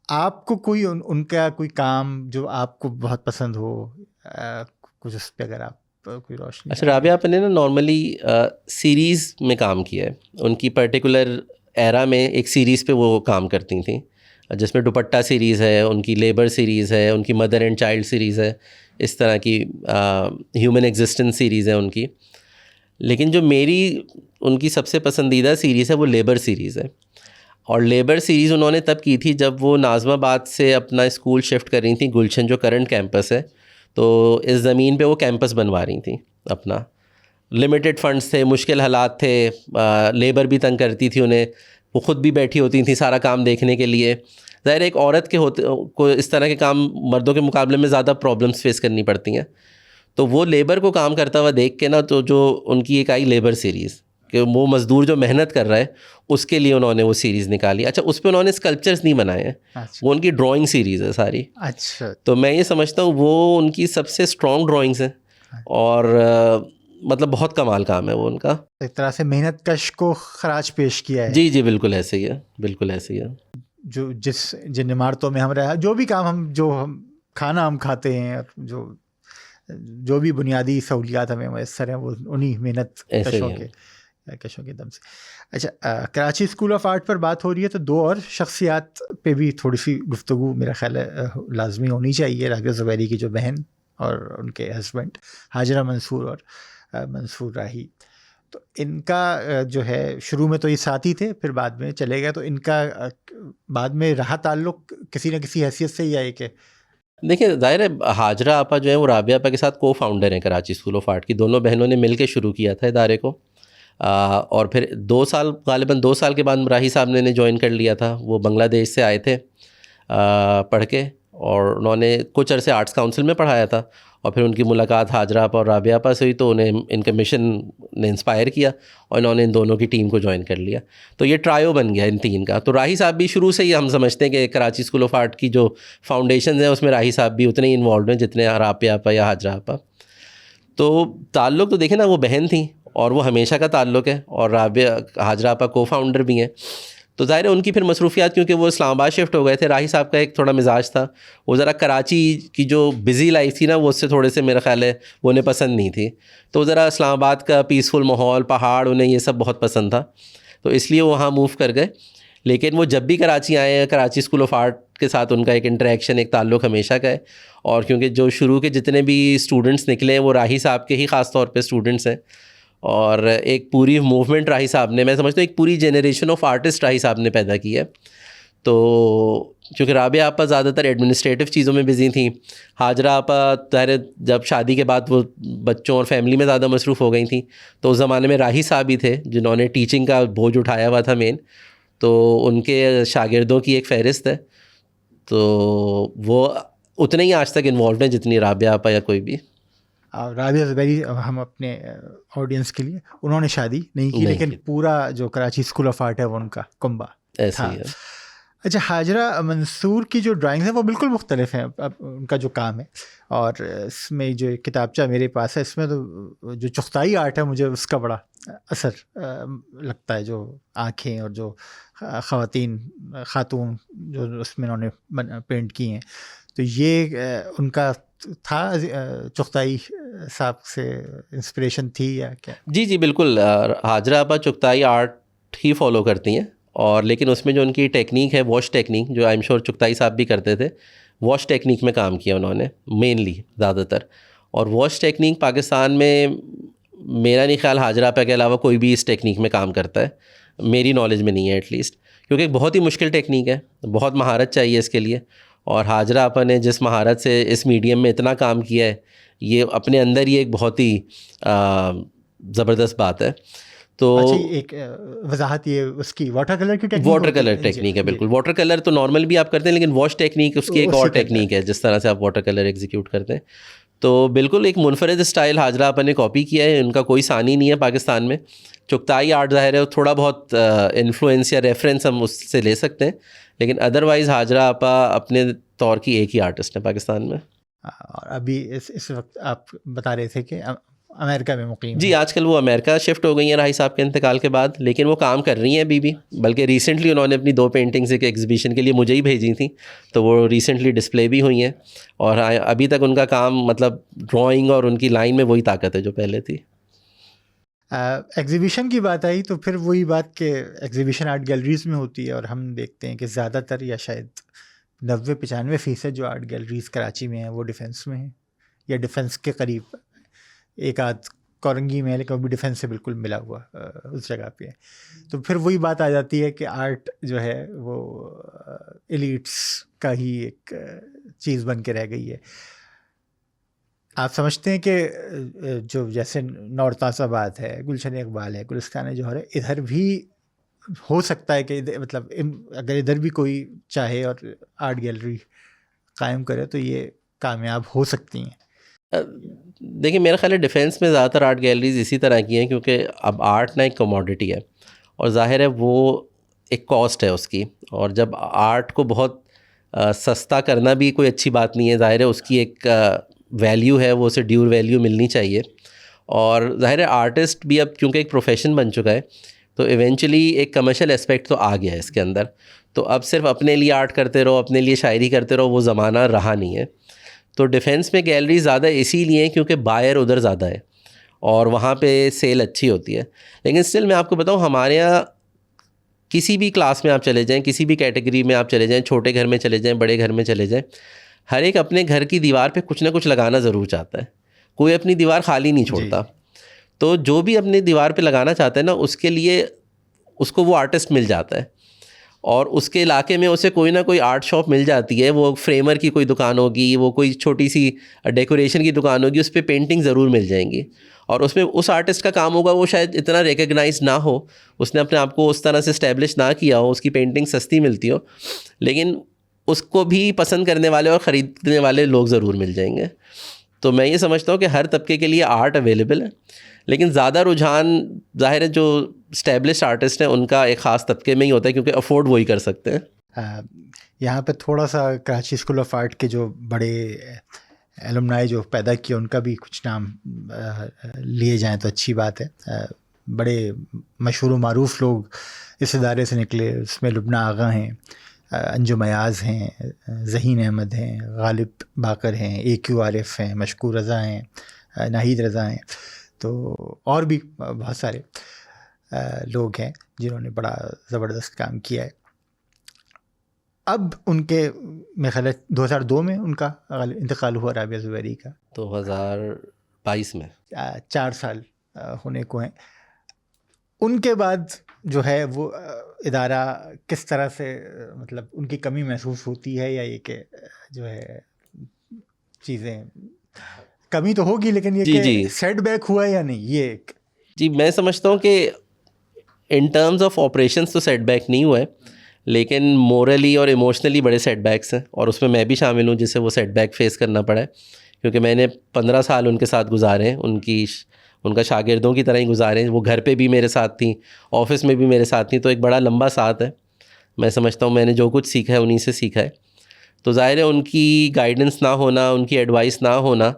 آپ کو کوئی ان کا کوئی کام جو آپ کو بہت پسند ہو, کچھ اس پہ اگر آپ کوئی روشنی؟ اچھا, رابعہ آپا نے نا نارملی سیریز میں کام کیا ہے. ان کی پرٹیکولر ایرا میں ایک سیریز پہ وہ کام کرتی تھیں, جس میں دوپٹہ سیریز ہے, ان کی لیبر سیریز ہے, ان کی مدر اینڈ چائلڈ سیریز ہے, اس طرح کی ہیومن ایگزسٹنس سیریز ہے ان کی. لیکن جو میری ان کی سب سے پسندیدہ سیریز ہے وہ لیبر سیریز ہے. اور لیبر سیریز انہوں نے تب کی تھی جب وہ ناظم آباد سے اپنا اسکول شفٹ کر رہی تھیں گلشن, جو کرنٹ کیمپس ہے. تو اس زمین پہ وہ کیمپس بنوا رہی تھیں اپنا. لمیٹڈ فنڈس تھے, مشکل حالات تھے, لیبر بھی تنگ کرتی تھی انہیں, وہ خود بھی بیٹھی ہوتی تھیں سارا کام دیکھنے کے لیے. ظاہر ایک عورت کے ہوتے کو اس طرح کے کام مردوں کے مقابلے میں زیادہ پرابلمس فیس کرنی پڑتی ہیں. تو وہ لیبر کو کام کرتا ہوا دیکھ کے نا, تو جو ان کی ایک آئی لیبر سیریز کہ وہ مزدور جو محنت کر رہا ہے اس کے لیے انہوں نے وہ سیریز نکالی. اچھا اس پہ انہوں نے اسکلپچرس نہیں بنائے ہیں, وہ ان کی ڈرائنگ سیریز ہے ساری. اچھا, تو میں یہ سمجھتا ہوں وہ ان کی سب سے اسٹرانگ ڈرائنگس ہیں, اور مطلب بہت کمال کام ہے وہ ان کا. ایک طرح سے محنت کش کو خراج پیش کیا ہے. جی جی بالکل ایسے ہی ہے, بالکل ایسے ہی ہے. جو جن عمارتوں میں ہم رہا, جو بھی کام ہم کھانا ہم کھاتے ہیں, جو بھی بنیادی سہولیات ہمیں میسر ہیں وہ انہی محنت کشوں کے دم سے. اچھا, کراچی اسکول آف آرٹ پر بات ہو رہی ہے تو دو اور شخصیات پہ بھی تھوڑی سی گفتگو میرا خیال ہے لازمی ہونی چاہیے. رابعہ زبیری کی جو بہن اور ان کے ہسبینڈ حاجرہ منصور اور منصور راہی, تو ان کا جو ہے شروع میں تو یہ ساتھی تھے, پھر بعد میں چلے گئے, تو ان کا بعد میں رہا تعلق کسی نہ کسی حیثیت سے ہی ہے کہ دیکھیں ظاہر ہے حاجرہ آپا جو ہے وہ رابعہ آپا کے ساتھ کو فاؤنڈر ہیں کراچی اسکول آف آرٹ کی. دونوں بہنوں نے مل کے شروع کیا تھا ادارے کو, اور پھر 2 سال غالباً 2 سال کے بعد راہی صاحب نے جوائن کر لیا تھا. وہ بنگلہ دیش سے آئے تھے پڑھ کے, اور انہوں نے کچھ عرصے آرٹس کاؤنسل میں پڑھایا تھا, اور پھر ان کی ملاقات حاجرہ آپا اور رابعہ آپا سے ہوئی, تو انہیں ان کا مشن نے انسپائر کیا اور انہوں نے ان دونوں کی ٹیم کو جوائن کر لیا. تو یہ ٹرائیو بن گیا ان 3 کا. تو راہی صاحب بھی شروع سے ہی ہم سمجھتے ہیں کہ کراچی اسکول آف آرٹ کی جو فاؤنڈیشنز ہیں اس میں راہی صاحب بھی اتنے ہی انوالوڈ ہیں جتنے رابعہ آپا یا حاجرہ آپا. تو تعلق تو دیکھیں نا, وہ بہن تھیں اور وہ ہمیشہ کا تعلق ہے, اور رابعہ حاجرہ آپا کو فاؤنڈر بھی ہیں. تو ظاہر ہے ان کی پھر مصروفیات, کیونکہ وہ اسلام آباد شفٹ ہو گئے تھے. راہی صاحب کا ایک تھوڑا مزاج تھا, وہ ذرا کراچی کی جو بزی لائف تھی نا وہ اس سے تھوڑے سے میرا خیال ہے وہ انہیں پسند نہیں تھی. تو ذرا اسلام آباد کا پیسفل ماحول, پہاڑ, انہیں یہ سب بہت پسند تھا, تو اس لیے وہاں موو کر گئے. لیکن وہ جب بھی کراچی آئے ہیں, کراچی اسکول آف آرٹ کے ساتھ ان کا ایک انٹریکشن, ایک تعلق ہمیشہ کا ہے. اور کیونکہ جو شروع کے جتنے بھی اسٹوڈنٹس نکلے ہیں وہ راہی صاحب کے ہی خاص طور پہ اسٹوڈنٹس ہیں, اور ایک پوری موومنٹ راہی صاحب نے, میں سمجھتا ہوں ایک پوری جنریشن آف آرٹسٹ راہی صاحب نے پیدا کی ہے. تو کیونکہ رابعہ آپا زیادہ تر ایڈمنسٹریٹو چیزوں میں بزی تھیں, حاجرہ آپا ظاہر جب شادی کے بعد وہ بچوں اور فیملی میں زیادہ مصروف ہو گئی تھیں, تو اس زمانے میں راہی صاحب ہی تھے جنہوں نے ٹیچنگ کا بوجھ اٹھایا ہوا تھا مین. تو ان کے شاگردوں کی ایک فہرست ہے, تو وہ اتنے ہی آج تک انوالوڈ ہیں جتنی رابعہ آپا یا کوئی بھی. رابعہ زبیری, ہم اپنے آڈینس کے لیے, انہوں نے شادی نہیں کی, لیکن پورا جو کراچی اسکول آف آرٹ ہے وہ ان کا کنبہ ایسے ہی ہے. اچھا, حاجرہ منصور کی جو ڈرائنگز ہیں وہ بالکل مختلف ہیں ان کا جو کام ہے, اور اس میں جو کتابچہ میرے پاس ہے اس میں تو جو چغتائی آرٹ ہے مجھے اس کا بڑا اثر لگتا ہے, جو آنکھیں اور جو خاتون جو اس میں انہوں نے پینٹ کی ہیں. تو یہ ان کا تھا, چغتائی صاحب سے انسپریشن تھی یا کیا؟ جی جی بالکل, حاجرہ آپا چغتائی آرٹ ہی فالو کرتی ہیں, اور لیکن اس میں جو ان کی ٹیکنیک ہے واش ٹیکنیک, جو آئی ایم شور چغتائی صاحب بھی کرتے تھے, واش ٹیکنیک میں کام کیا انہوں نے مینلی زیادہ تر. اور واش ٹیکنیک پاکستان میں میرا نہیں خیال حاجرہ آپا کے علاوہ کوئی بھی اس ٹیکنیک میں کام کرتا ہے, میری نالج میں نہیں ہے ایٹ لیسٹ, کیونکہ ایک بہت ہی مشکل ٹیکنیک ہے, بہت مہارت چاہیے اس کے لیے. اور حاجرہ آپا نے جس مہارت سے اس میڈیم میں اتنا کام کیا ہے, یہ اپنے اندر ہی ایک بہت ہی زبردست بات ہے. تو ایک وضاحت یہ اس کی واٹر کلر کی ٹیکنیک, واٹر کلر ٹیکنیک ہے بالکل. واٹر کلر تو نارمل بھی آپ کرتے ہیں, لیکن واش ٹیکنیک اس کی ایک اور ٹیکنیک ہے جس طرح سے آپ واٹر کلر ایگزیکیوٹ کرتے ہیں. تو بالکل ایک منفرد اسٹائل حاجرہ آپا نے کاپی کیا ہے, ان کا کوئی ثانی نہیں ہے پاکستان میں. چغتائی آرٹ ظاہر ہے تھوڑا بہت انفلوئنس یا ریفرنس ہم اس سے لے سکتے ہیں, لیکن ادروائز حاجرہ آپا اپنے طور کی ایک ہی آرٹسٹ ہیں پاکستان میں. اور ابھی اس وقت آپ بتا رہے تھے کہ امریکہ میں مقیم, جی آج کل وہ امریکہ شفٹ ہو گئی ہیں راہی صاحب کے انتقال کے بعد, لیکن وہ کام کر رہی ہیں ابھی بھی. بلکہ ریسنٹلی انہوں نے اپنی 2 پینٹنگز ایک ایگزیبیشن کے لیے مجھے ہی بھیجی تھیں, تو وہ ریسنٹلی ڈسپلے بھی ہوئی ہیں, اور ابھی تک ان کا کام مطلب ڈرائنگ اور ان کی لائن میں وہی طاقت ہے جو پہلے تھی. ایگزیبیشن کی بات آئی تو پھر وہی بات کہ ایگزیبیشن آرٹ گیلریز میں ہوتی ہے, اور ہم دیکھتے ہیں کہ زیادہ تر یا شاید 90-95% جو آرٹ گیلریز کراچی میں ہیں وہ ڈیفینس میں ہیں, یا ڈیفینس کے قریب. ایک آدھ کورنگی میں ہے, لیکن وہ بھی ڈیفینس سے بالکل ملا ہوا اس جگہ پہ ہے. تو پھر وہی بات آ جاتی ہے کہ آرٹ جو ہے وہ ایلیٹس کا ہی ایک چیز بن کے رہ گئی ہے. آپ سمجھتے ہیں کہ جو جیسے نورتاس آباد ہے, گلشن اقبال ہے, گلستان جوہر ہے, ادھر بھی ہو سکتا ہے کہ مطلب اگر ادھر بھی کوئی چاہے اور آرٹ گیلری قائم کرے تو یہ کامیاب ہو سکتی ہیں. دیکھیں میرا خیال ہے ڈیفینس میں زیادہ تر آرٹ گیلریز اسی طرح کی ہیں کیونکہ اب آرٹ نا ایک کموڈٹی ہے اور ظاہر ہے وہ ایک کاسٹ ہے اس کی, اور جب آرٹ کو بہت سستا کرنا بھی کوئی اچھی بات نہیں ہے. ظاہر ہے اس کی ایک ویلیو ہے, وہ اسے ڈیور ویلیو ملنی چاہیے. اور ظاہر ہے آرٹسٹ بھی اب کیونکہ ایک پروفیشن بن چکا ہے تو ایونچولی ایک کمرشل اسپیکٹ تو آ گیا ہے اس کے اندر. تو اب صرف اپنے لیے آرٹ کرتے رہو, اپنے لیے شاعری کرتے رہو, وہ زمانہ رہا نہیں ہے. تو ڈیفینس میں گیلری زیادہ اسی لیے ہیں کیونکہ بائر ادھر زیادہ ہے اور وہاں پہ سیل اچھی ہوتی ہے. لیکن اسٹل میں آپ کو بتاؤں ہمارے یہاں کسی بھی کلاس میں آپ چلے جائیں, کسی بھی کیٹیگری میں آپ چلے جائیں, چھوٹے گھر میں چلے جائیں, بڑے گھر میں چلے جائیں, ہر ایک اپنے گھر کی دیوار پہ کچھ نہ کچھ لگانا ضرور چاہتا ہے. کوئی اپنی دیوار خالی نہیں چھوڑتا. تو جو بھی اپنی دیوار پہ لگانا چاہتا ہے نا اس کے لیے اس کو وہ آرٹسٹ مل جاتا ہے, اور اس کے علاقے میں اسے کوئی نہ کوئی آرٹ شاپ مل جاتی ہے. وہ فریمر کی کوئی دکان ہوگی, وہ کوئی چھوٹی سی ڈیکوریشن کی دکان ہوگی, اس پہ پینٹنگ ضرور مل جائیں گی. اور اس میں اس آرٹسٹ کا کام ہوگا, وہ شاید اتنا ریکگنائز نہ ہو, اس نے اپنے آپ کو اس طرح سے اسٹیبلش نہ کیا ہو, اس کی پینٹنگ سستی ملتی ہو, لیکن اس کو بھی پسند کرنے والے اور خریدنے والے لوگ ضرور مل جائیں گے. تو میں یہ سمجھتا ہوں کہ ہر طبقے کے لیے آرٹ اویلیبل ہے, لیکن زیادہ رجحان ظاہر ہے جو اسٹیبلش آرٹسٹ ہیں ان کا ایک خاص طبقے میں ہی ہوتا ہے کیونکہ افورڈ وہی کر سکتے ہیں. یہاں پہ تھوڑا سا کراچی اسکول آف آرٹ کے جو بڑے ایلومنائی جو پیدا کیے ان کا بھی کچھ نام لیے جائیں تو اچھی بات ہے. بڑے مشہور و معروف لوگ اس ادارے سے نکلے, اس میں لبنہ آغا ہیں, انجم ایاز ہیں, ذہین احمد ہیں, غالب باقر ہیں, اے کیو عارف ہیں, مشکور رضا ہیں, ناہید رضا ہیں, تو اور بھی بہت سارے لوگ ہیں جنہوں نے بڑا زبردست کام کیا ہے. اب ان کے میرے خیال ہے 2002 میں ان کا انتقال ہوا, رابعہ زبیری کا 2022 میں 4 سال ہونے کو ہیں. ان کے بعد جو ہے وہ ادارہ کس طرح سے مطلب ان کی کمی محسوس ہوتی ہے, یا یہ کہ جو ہے چیزیں کمی تو ہوگی لیکن یہ کہ سیٹ بیک ہوا ہے یا نہیں, یہ ایک جی میں سمجھتا ہوں کہ ان ٹرمز آف آپریشنس تو سیٹ بیک نہیں ہوا ہے, لیکن مورلی اور ایموشنلی بڑے سیٹ بیکس ہیں, اور اس میں میں بھی شامل ہوں جسے وہ سیٹ بیک فیس کرنا پڑا ہے, کیونکہ میں نے 15 سال ان کے ساتھ گزارے ہیں, ان کا شاگردوں کی طرح ہی گزارے ہیں. وہ گھر پہ بھی میرے ساتھ تھیں, آفس میں بھی میرے ساتھ تھیں, تو ایک بڑا لمبا ساتھ ہے. میں سمجھتا ہوں میں نے جو کچھ سیکھا ہے انہیں سے سیکھا ہے. تو ظاہر ہے ان کی گائیڈنس نہ ہونا, ان کی ایڈوائس نہ ہونا,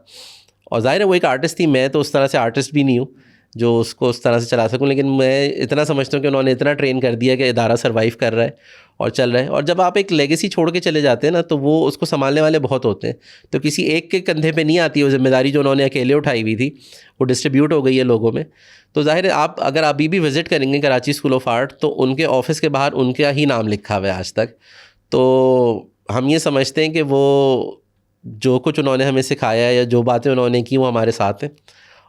اور ظاہر ہے وہ ایک آرٹسٹ تھی, میں تو اس طرح سے آرٹسٹ بھی نہیں ہوں جو اس کو اس طرح سے چلا سکوں, لیکن میں اتنا سمجھتا ہوں کہ انہوں نے اتنا ٹرین کر دیا کہ ادارہ سروائیو کر رہا ہے اور چل رہا ہے. اور جب آپ ایک لیگیسی چھوڑ کے چلے جاتے ہیں نا تو وہ اس کو سنبھالنے والے بہت ہوتے ہیں, تو کسی ایک کے کندھے پہ نہیں آتی وہ ذمہ داری جو انہوں نے اکیلے اٹھائی ہوئی تھی, وہ ڈسٹریبیوٹ ہو گئی ہے لوگوں میں. تو ظاہر ہے آپ اگر ابھی بھی وزٹ کریں گے کراچی اسکول آف آرٹ تو ان کے آفس کے باہر ان کا ہی نام لکھا ہوا ہے آج تک. تو ہم یہ سمجھتے ہیں کہ وہ جو کچھ انہوں نے ہمیں سکھایا ہے یا جو باتیں انہوں نے کی وہ ہمارے ساتھ ہیں.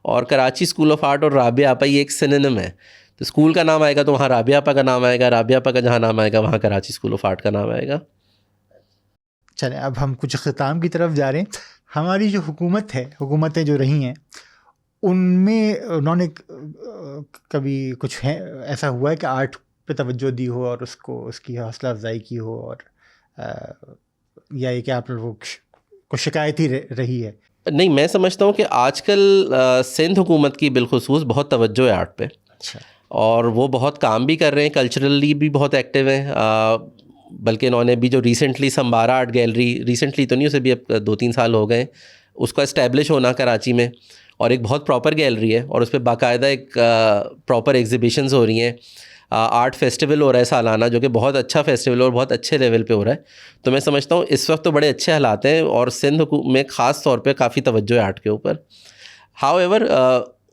اور کراچی اسکول آف آرٹ اور رابعہ آپا یہ ایک سنونم ہے. تو اسکول کا نام آئے گا تو وہاں رابعہ آپا کا نام آئے گا, رابعہ آپا کا جہاں نام آئے گا وہاں کراچی اسکول آف آرٹ کا نام آئے گا. چلیں اب ہم کچھ اختتام کی طرف جا رہے ہیں. ہماری جو حکومت ہے, حکومتیں جو رہی ہیں, ان میں انہوں نے کبھی کچھ ہے ایسا ہوا ہے کہ آرٹ پہ توجہ دی ہو اور اس کو اس کی حوصلہ افزائی کی ہو, اور یا یہ کہ آپ لوگوں کو شکایت ہی رہی ہے؟ نہیں, میں سمجھتا ہوں کہ آج کل سندھ حکومت کی بالخصوص بہت توجہ ہے آرٹ پہ. اچھا. اور وہ بہت کام بھی کر رہے ہیں, کلچرلی بھی بہت ایکٹیو ہیں. بلکہ انہوں نے بھی جو ریسنٹلی سمبارا آرٹ گیلری, ریسنٹلی تو نہیں, اسے بھی اب 2-3 سال ہو گئے, اس کا اسٹیبلش ہونا کراچی میں, اور ایک بہت پراپر گیلری ہے اور اس پہ باقاعدہ ایک پراپر ایگزیبیشنز ہو رہی ہیں. آرٹ فیسٹیول ہو رہا ہے سالانہ, جو کہ بہت اچھا فیسٹیول اور بہت اچھے لیول پہ ہو رہا ہے. تو میں سمجھتا ہوں اس وقت تو بڑے اچھے حالات ہیں اور سندھ میں خاص طور پہ کافی توجہ ہے آرٹ کے اوپر. ہاؤ ایور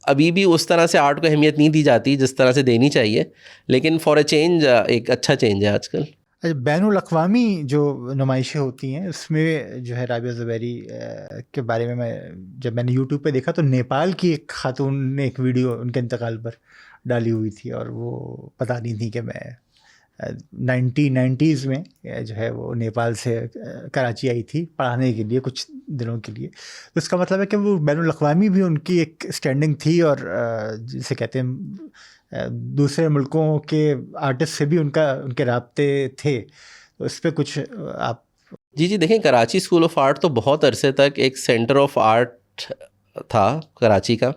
ابھی بھی اس طرح سے آرٹ کو اہمیت نہیں دی جاتی جس طرح سے دینی چاہیے, لیکن فار اے چینج ایک اچھا چینج ہے آج کل. بین الاقوامی جو نمائشیں ہوتی ہیں اس میں جو ہے رابعہ زبیری کے بارے میں جب میں نے یوٹیوب پہ دیکھا تو نیپال کی ایک خاتون نے ایک ویڈیو ان کے انتقال پر ڈالی ہوئی تھی, اور وہ بتا رہی تھی کہ میں 1990s میں جو ہے وہ نیپال سے کراچی آئی تھی پڑھانے کے لیے کچھ دنوں کے لیے. تو اس کا مطلب ہے کہ وہ بین الاقوامی بھی ان کی ایک اسٹینڈنگ تھی, اور جسے کہتے ہیں دوسرے ملکوں کے آرٹسٹ سے بھی ان کے رابطے تھے، تو اس پہ کچھ آپ؟ جی دیکھیں، کراچی اسکول آف آرٹ تو بہت عرصے تک ایک سینٹر آف آرٹ تھا کراچی کا،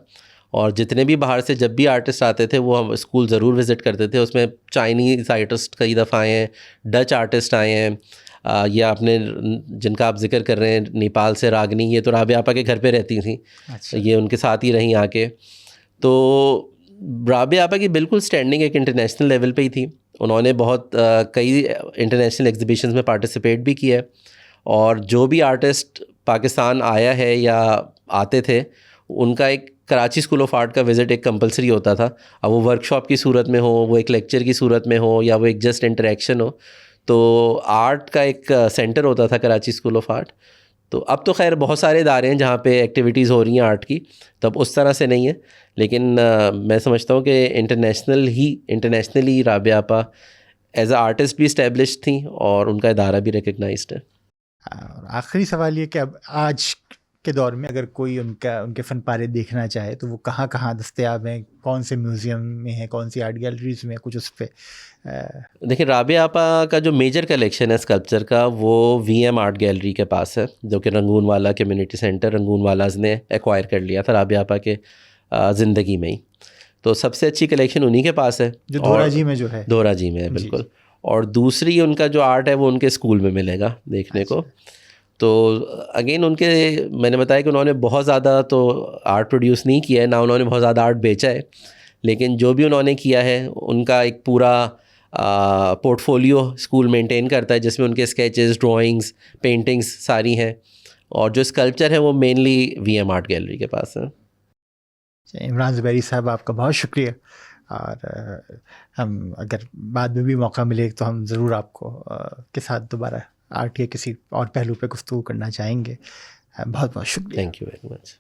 اور جتنے بھی باہر سے جب بھی آرٹسٹ آتے تھے وہ ہم اسکول ضرور وزٹ کرتے تھے. اس میں چائنیز آرٹسٹ کئی دفعہ آئے ہیں، ڈچ آرٹسٹ آئے ہیں، یا اپنے جن کا آپ ذکر کر رہے ہیں نیپال سے راگنی، یہ تو رابعہ آپا کے گھر پہ رہتی تھیں. اچھا. یہ ان کے ساتھ ہی رہیں آ کے. تو رابعہ آپا کی بالکل اسٹینڈنگ ایک انٹرنیشنل لیول پہ ہی تھی. انہوں نے بہت کئی انٹرنیشنل ایگزیبیشنز میں پارٹیسپیٹ بھی کیا ہے، اور جو بھی آرٹسٹ پاکستان آیا ہے یا آتے تھے ان کا ایک کراچی اسکول آف آرٹ کا وزٹ ایک کمپلسری ہوتا تھا. اب وہ ورک شاپ کی صورت میں ہو، وہ ایک لیکچر کی صورت میں ہو، یا وہ ایک جسٹ انٹریکشن ہو. تو آرٹ کا ایک سینٹر ہوتا تھا کراچی اسکول آف آرٹ. تو اب تو خیر بہت سارے ادارے ہیں جہاں پہ ایکٹیویٹیز ہو رہی ہیں آرٹ کی، تو اب اس طرح سے نہیں ہے. لیکن میں سمجھتا ہوں کہ انٹرنیشنلی رابعہ آپا ایز اے آرٹسٹ بھی اسٹیبلشڈ تھیں، اور ان کا ادارہ بھی ریکگنائزڈ ہے. آخری سوال یہ کہ اب آج کے دور میں اگر کوئی ان کے فن پارے دیکھنا چاہے تو وہ کہاں کہاں دستیاب ہیں؟ کون سے میوزیم میں ہیں، کون سی آرٹ گیلریز میں؟ کچھ اس پہ دیکھیں، رابعہ آپا کا جو میجر کلیکشن ہے اسکلپچر کا وہ وی ایم آرٹ گیلری کے پاس ہے، جو کہ رنگون والا کمیونٹی سینٹر رنگون والاز نے ایکوائر کر لیا تھا رابعہ آپا کے زندگی میں ہی. تو سب سے اچھی کلیکشن انہی کے پاس ہے، جو دھورا جی میں جو ہے. دھورا جی میں ہے بالکل. اور دوسری ان کا جو آرٹ ہے وہ ان کے اسکول میں ملے گا دیکھنے کو. تو اگین ان کے میں نے بتایا کہ انہوں نے بہت زیادہ تو آرٹ پروڈیوس نہیں کیا ہے، نہ انہوں نے بہت زیادہ آرٹ بیچا ہے، لیکن جو بھی انہوں نے کیا ہے ان کا ایک پورا پورٹ فولیو اسکول مینٹین کرتا ہے، جس میں ان کے اسکیچز، ڈرائنگس، پینٹنگس ساری ہیں. اور جو اسکلپچر ہے وہ mainly V M art gallery کے پاس ہے. عمران زبیری صاحب، آپ کا بہت شکریہ. اور ہم اگر بعد میں بھی موقع ملے تو ہم ضرور آپ کو کے ساتھ دوبارہ آرٹ کے کسی اور پہلو پہ گفتگو کرنا چاہیں گے. بہت بہت شکریہ. Thank you very much.